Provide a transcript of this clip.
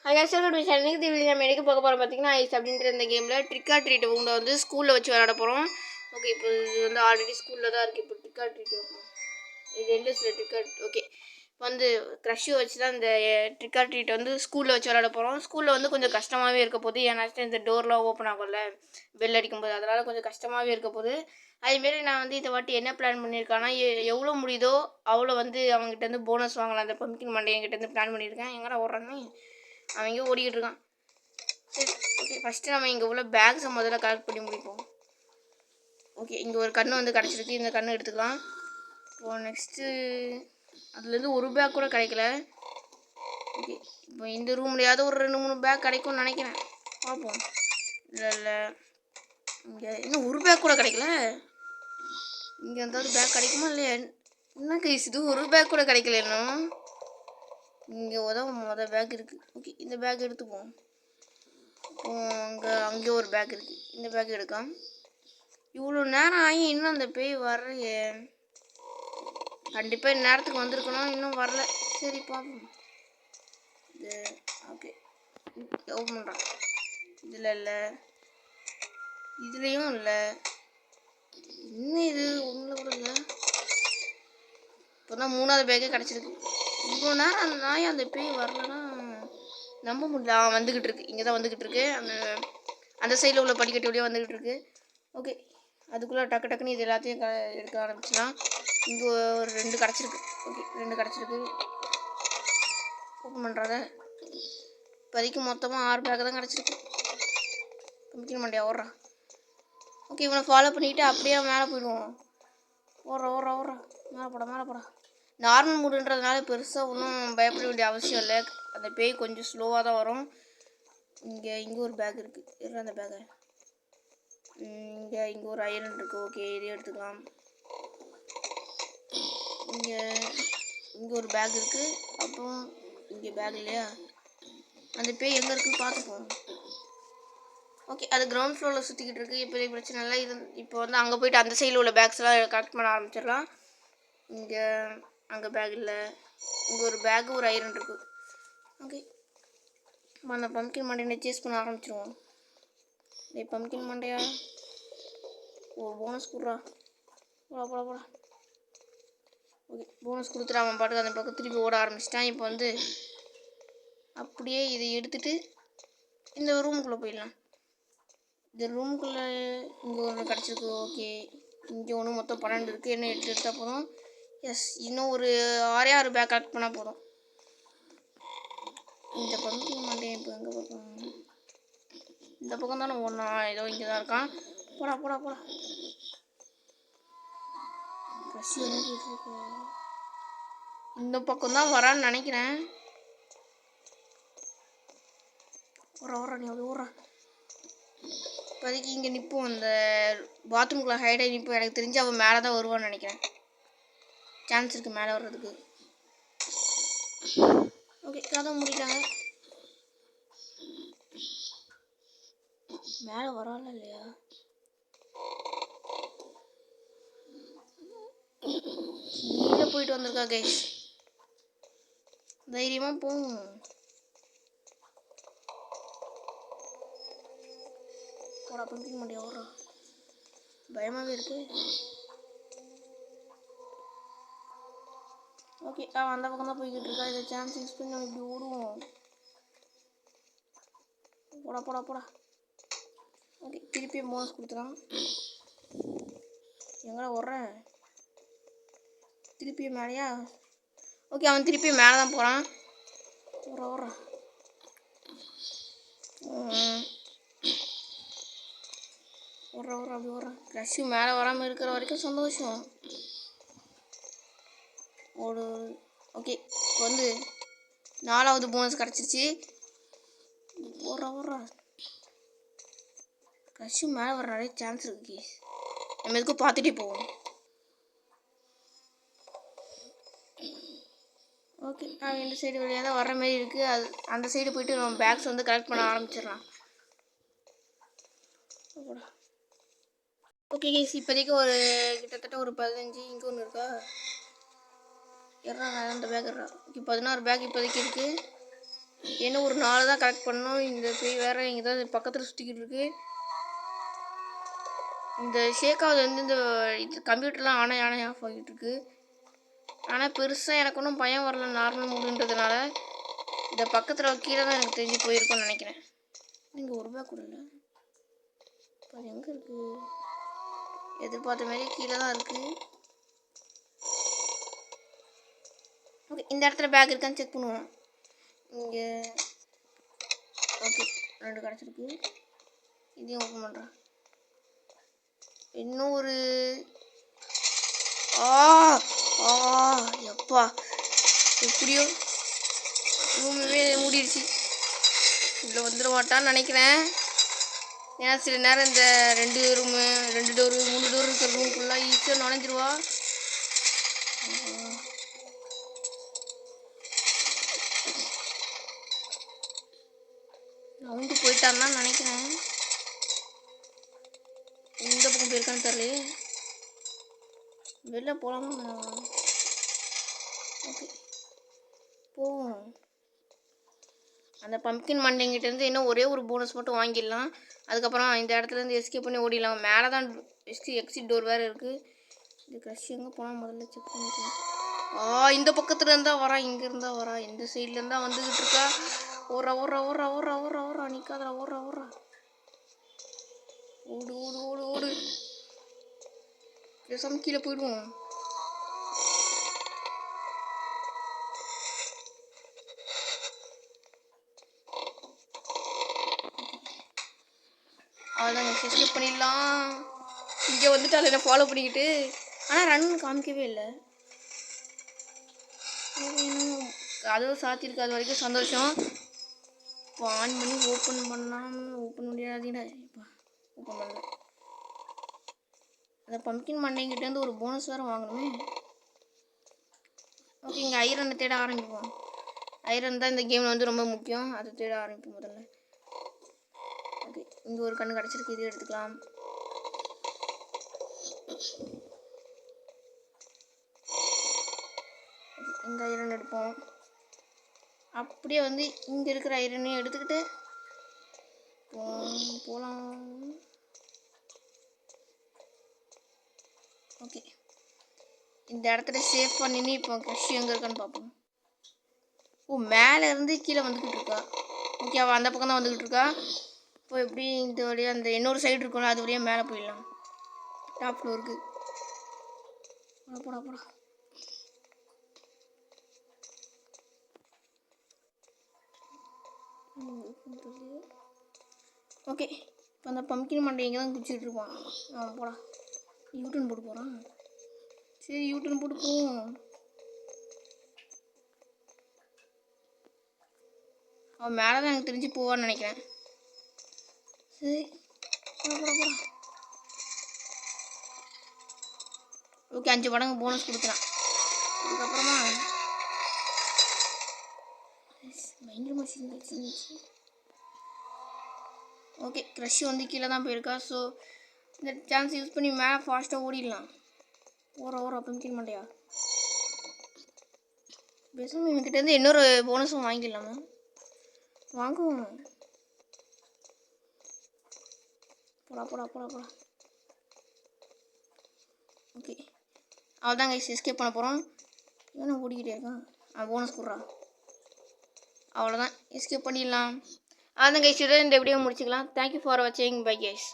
இன்னைக்கு தீவிர நம்ம எடுக்க போக போகிறோம் பார்த்தீங்கன்னா ஐஸ் அப்படின்ற இந்த கேமில் ட்ரிக் ஆர் ட்ரீட் உண்டை வந்து ஸ்கூலில் வச்சு விளாட போகிறோம். ஓகே, இப்போ இது வந்து ஆல்ரெடி ஸ்கூலில் தான் இருக்குது. இப்போ ட்ரிக் ஆர் ட்ரீட் இது எல்எஸ்ல ட்ரிக் ஆர். ஓகே, இப்போ வந்து க்ரஷ்ஷை வச்சு தான் இந்த ட்ரிக் ஆர் ட்ரீட் வந்து ஸ்கூலில் வச்சு விளாட போகிறோம். ஸ்கூலில் வந்து கொஞ்சம் கஷ்டமாகவே இருக்க போகுது, ஏன்னாச்சும் இந்த டோர்லாம் ஓப்பன் ஆகும்ல பெல் அடிக்கும்போது, அதனால் கொஞ்சம் கஷ்டமாகவே இருக்க போகுது. அதேமாரி நான் வந்து இதை வாட்டி என்ன பிளான் பண்ணியிருக்கேன்னா, எவ்வளோ முடியுதோ அவ்வளோ வந்து அவங்ககிட்டருந்து போனஸ் வாங்கலாம். அந்த பம்ப்கின் மண்டையங்கிட்டேருந்து பிளான் பண்ணியிருக்கேன். எங்கடா ஓடுறானே, அவங்க ஓடிக்கிட்டு இருக்கான். சரி, ஓகே, ஃபஸ்ட்டு நம்ம இங்கே உள்ள பேக்ஸை முதல்ல கலெக்ட் பண்ணி முடிப்போம். ஓகே, இங்கே ஒரு கன்று வந்து கிடச்சிருக்கு, இந்த கன்று எடுத்துக்கலாம். இப்போது நெக்ஸ்ட்டு அதுலேருந்து ஒரு பேக் கூட கிடைக்கல. ஓகே, இப்போ இந்த ரூம்லையாவது ஒரு 2-3 பேக் கிடைக்கும்னு நினைக்கிறேன், பார்ப்போம். இல்லை இங்கே இன்னும் ஒரு பேக் கூட கிடைக்கல. இங்கே எந்தாவது பேக் கிடைக்குமா இல்லையா? என்ன கைஸ் இது, ஒரு பேக் கூட கிடைக்கல இன்னும். இங்கே மொதல் பேக் இருக்குது. ஓகே, இந்த பேக் எடுத்துப்போம். அங்கே ஒரு பேக் இருக்குது, இந்த பேக் எடுக்கலாம். இவ்வளோ நேரம் ஆகி இன்னும் அந்த பேய் வரலையே. கண்டிப்பாக இந்த நேரத்துக்கு வந்திருக்கணும், இன்னும் வரல. சரி பார்ப்போம். இது ஓகே, ஓப்பன் பண்ணுறான். இதில் இல்லை, இதுலேயும் இல்லை. இன்னும் இது ஒன்றில் கூட இல்லை. இப்போ தான் 3வது பேக்கே கிடச்சிருக்கு. இவ்வளோ நேரம் அந்த நாய் அந்த பேய் வரலன்னா நம்ப முடியல. வந்துக்கிட்டு இருக்கு, இங்கே தான் வந்துக்கிட்டு இருக்கு. அந்த சைடில் உள்ள படிக்கட்டு வழியாக வந்துக்கிட்டு இருக்கு. ஓகே, அதுக்குள்ளே டக்குன்னு இது எல்லாத்தையும் எடுக்க ஆரம்பிச்சுலாம். இங்கே ஒரு 2 கிடச்சிருக்கு. ஓகே, 2 கிடச்சிருக்கு. ஓப்பன் பண்ணுறாத. இப்போதைக்கு மொத்தமாக 6 பேக்கு தான் கிடச்சிருக்கு. கமிட்டின மண்டியா ஓடுறான். ஓகே, இவனை ஃபாலோ பண்ணிக்கிட்டு அப்படியே மேலே போயிடுவோம். ஓடுறா மேலே போடா. நார்மல் மூடுன்றதுனால பெருசாக ஒன்றும் பயப்பட வேண்டிய அவசியம் இல்லை. அந்த பேய் கொஞ்சம் ஸ்லோவாக தான் வரும். இங்கே ஒரு பேக் இருக்குது, எல்லாம் அந்த பேக்கை. இங்கே ஒரு ஐரன் இருக்குது. ஓகே, இதையும் எடுத்துக்கலாம். இங்கே ஒரு பேக் இருக்குது. அப்புறம் இங்கே பேக் இல்லையா, அந்த பேய் எங்கே இருக்குன்னு பார்த்துப்போம். ஓகே, அது கிரவுண்ட் ஃப்ளோரில் சுற்றிக்கிட்டு இருக்குது. இப்போ பிரச்சனை இல்லை. இப்போ வந்து அங்கே போய்ட்டு அந்த சைடில் உள்ள பேக்ஸ்லாம் கலெக்ட் பண்ண ஆரம்பிச்சிடலாம். அங்கே பேக் இல்லை. இங்கே ஒரு பேக்கு ஒரு ஐரன் இருக்குது. ஓகே, அந்த பம்ப்கின் மண்டையை சேஸ் பண்ண ஆரம்பிச்சிருவோம். பம்ப்கின் மண்டையா, போனஸ் கொடுறா. போடா. ஓகே, போனஸ் கொடுத்துட்டு அவன் பாட்டுக்கு அந்த பக்கம் திருப்பி ஓட ஆரம்பிச்சிட்டான். இப்போ வந்து அப்படியே இதை எடுத்துகிட்டு இந்த ரூமுக்குள்ளே போயிடலாம். இந்த ரூமுக்குள்ளே இங்கே ஒன்று கிடச்சிருக்கு. ஓகே, இங்கே ஒன்று மொத்தம் 12 இருக்குது. என்ன 8 எடுத்தால் போதும். எஸ், இன்னும் ஒரு 6 பேக் கலெக்ட் பண்ணால் போதும். இந்த பம்ப்கின் மண்டையை இப்போ எங்கே பார்க்கலாம்? இந்த பக்கம் தானே ஒன்றா, ஏதோ இங்கே தான் இருக்கான். போடா. ப்ளஸ் போயிட்டுருக்கு. இந்த பக்கம் தான் வரான்னு நினைக்கிறேன். ஓடுறா நீ அப்படி ஓடுறா. இப்போதைக்கு இங்கே நிற்போம், அந்த பாத்ரூம்குள்ளே ஹைடாகி நிற்போம். எனக்கு தெரிஞ்சு அவன் மேலே தான் வருவான்னு நினைக்கிறேன். சான்ஸ் இருக்குது மேலே வர்றதுக்கு. ஓகே, கதை முடிட்டாங்க. மேலே வரால இல்லையா? கீழே போயிட்டு வந்திருக்கா கைஸ். தைரியமாக போகும். போடா பம்ப்கின் மண்டையா ஓடுறா. பயமாகவே இருக்கு. ஓகே, அவன் அந்த பக்கம் தான் போய்கிட்டு இருக்கா. இதை சான்ஸ் யூஸ் பண்ணி நம்ம இப்படி ஓடுவோம். போடா. ஓகே, திருப்பியும் போனஸ் கொடுத்துறான். எங்கடா ஓடுறேன்? திருப்பியும் மேலேயா? ஓகே, அவன் திருப்பியும் மேலே தான் போகிறான். ஓடுறா. அப்படி ஓடுறான். க்ரஷ்ஷு மேலே வராமல் இருக்கிற வரைக்கும் சந்தோஷம். ஓடு. ஓகே, இப்போ வந்து 4வது போனஸ் கிடச்சிருச்சு. ஓடுறா. க்ரஷ்ஷு மேலே வர நிறைய சான்ஸ் இருக்கு. நம்ம எதுக்கும் பார்த்துட்டே போவோம். ஓகே, இந்த சைடு வழியாக தான் வர்ற மாதிரி இருக்குது. அந்த சைடு போய்ட்டு நம்ம பேக்ஸ் வந்து கலெக்ட் பண்ண ஆரம்பிச்சிடலாம். ஓகே கைஸ், இப்போதைக்கு ஒரு கிட்டத்தட்ட ஒரு 15. இங்கே ஒன்று இருக்கா, அந்த பேக் ஓகே 16 பேக் இப்போதைக்கு இருக்குது. என்ன ஒரு 4 தான் கலெக்ட் பண்ணோம். இந்த பேய் வேறு இங்கே தான் பக்கத்தில் சுற்றிக்கிட்டு இருக்கு. இந்த ஷேக்காவது வந்து இந்த இது கம்ப்யூட்டர்லாம் ஆன் ஆஃப் ஆகிட்டு இருக்கு. ஆனால் பெருசாக எனக்கு ஒன்றும் பயம் வரல, நார்மல் மூடுன்றதுனால. இந்த பக்கத்தில் கீழே தான் எனக்கு தெரிஞ்சு போயிருக்கோன்னு நினைக்கிறேன். இங்கே ஒரு ரூபா கூட இல்லை. அது எங்கே இருக்குது? எதிர்பார்த்த மாதிரி கீழே தான் இருக்குது. ஓகே, இந்த இடத்துல பேக் இருக்கான்னு செக் பண்ணுவோம். இங்கே ஓகே 2 கிடச்சிருக்கு. இதையும் ஓப்பன் பண்ணுறேன். இன்னும் ஒரு எப்பா எப்படியோ ரூமே மூடிடுச்சு. இதில் வந்துட மாட்டான்னு நினைக்கிறேன். ஏன்னா சில நேரம் இந்த 2 ரூமு 2 டோரு 3 டோர் இருக்கிற ரூமுக்குள்ளே ஈஸியாக நுழைஞ்சிருவா. ரவுண்டு போயிட்டான்னு தான் நினைக்கிறேன். இந்த பக்கம் போயிருக்கான்னு தெரியல. வெளில போகலாமா? ஓகே போவோம். அந்த பம்ப்கின் மண்டைங்கிட்டேருந்து இன்னும் ஒரே ஒரு போனஸ் மட்டும் வாங்கிடலாம். அதுக்கப்புறம் இந்த இடத்துலேருந்து எஸ்கேப் பண்ணி ஓடிடலாம். மேலே தான் எக்ஸிட் டோர் வேறு இருக்குது. இந்த க்ரஷ் எங்கே போனால் முதல்ல செக் பண்ணிக்கலாம். இந்த பக்கத்தில் இருந்தால் வரா, இங்கே இருந்தால் வரா, இந்த சைட்லேருந்தா வந்துக்கிட்டு இருக்கா. ஓடுறா ஓடுறா ஓடுறா ஓடுறா ஓடுறா ஓடுறா நிற்காதரா ஓடுறா ஓடுறா. ஓடு ஓடு ஓடு ஓடு. பேசாமல் கீழே போயிடுவோம். அவ்வளோதாங்க, எஸ்கேப் பண்ணிடலாம். இங்கே வந்துட்டு அதை ஃபாலோ பண்ணிக்கிட்டு. ஆனால் ரன் காமிக்கவே இல்லை. அதுவும் சாத்திருக்கு. அது வரைக்கும் சந்தோஷம். இப்போ ஆன் பண்ணி ஓப்பன் ஓப்பன் முடியாதீங்கடா. இப்போ ஓப்பன் பண்ணல. அந்த பம்ப்கின் மண்டைங்கிட்டேருந்து ஒரு போனஸ் வேறு வாங்கணுமே. ஓகே, இங்கே ஐரனை தேட ஆரம்பிப்போம். ஐரன் தான் இந்த கேமில் வந்து ரொம்ப முக்கியம். அதை தேட ஆரம்பிப்போம் முதல்ல. ஓகே, இங்கே ஒரு கண்ணு கிடச்சிருக்கு. இது எடுத்துக்கலாம். இந்த ஐரன் எடுப்போம். அப்படியே வந்து இங்கே இருக்கிற ஐரனையும் எடுத்துக்கிட்டு போகலாம். ஓகே, இந்த இடத்துல சேஃபாக நின்று இப்போ க்ரஷ் எங்கே இருக்கான்னு பார்ப்போம். மேலே இருந்து கீழே வந்துக்கிட்டு இருக்கா. ஓகே, அவள் அந்த பக்கம் தான் வந்துக்கிட்டு இருக்கா. இப்போ எப்படி இந்த வழியாக அந்த இன்னொரு சைடு இருக்கும்ல, அது வழியாக மேலே போயிடலாம். டாப் ஃப்ளோருக்கு போடா போடா. ஓகே, இப்போ அந்த பம்ப்கின் மண்டை இங்கே தான் குச்சிக்கிட்டு இருப்பான். போடா, யூட்டன் போட்டு போகிறான். சரி, யூட்டன் போட்டு போவோம். அவன் மேலே தான் எனக்கு தெரிஞ்சு போவான்னு நினைக்கிறேன். சரி போடா போடா. ஓகே, 5 மடங்கு போனஸ் கொடுக்குறான். அதுக்கப்புறமா பயங்கர மஷின் வச்சு. ஓகே, க்ரஷ் வந்து கீழே தான் போயிருக்கா. ஸோ இந்த சான்ஸ் யூஸ் பண்ணி மேலே ஃபாஸ்ட்டாக ஓடிடலாம். ஓர பம்ப்கின் மண்டையா. பேசாமல் என்கிட்டேருந்து இன்னொரு போனஸும் வாங்கிடலாமா? வாங்குவோம். போடா போடா போடா போடா. ஓகே, அவள் தான் கைஸ் எஸ்கேப் பண்ண போகிறோம். ஏன்னா ஓடிக்கிட்டே இருக்கான். போனஸ் கொடுறா. அவ்வளோதான், எஸ்கேப் பண்ணிடலாம். அதான் கைஸ், இதை இந்த வீடியோ முடிச்சுக்கலாம். தேங்க்யூ ஃபார் வாட்சிங். Bye guys.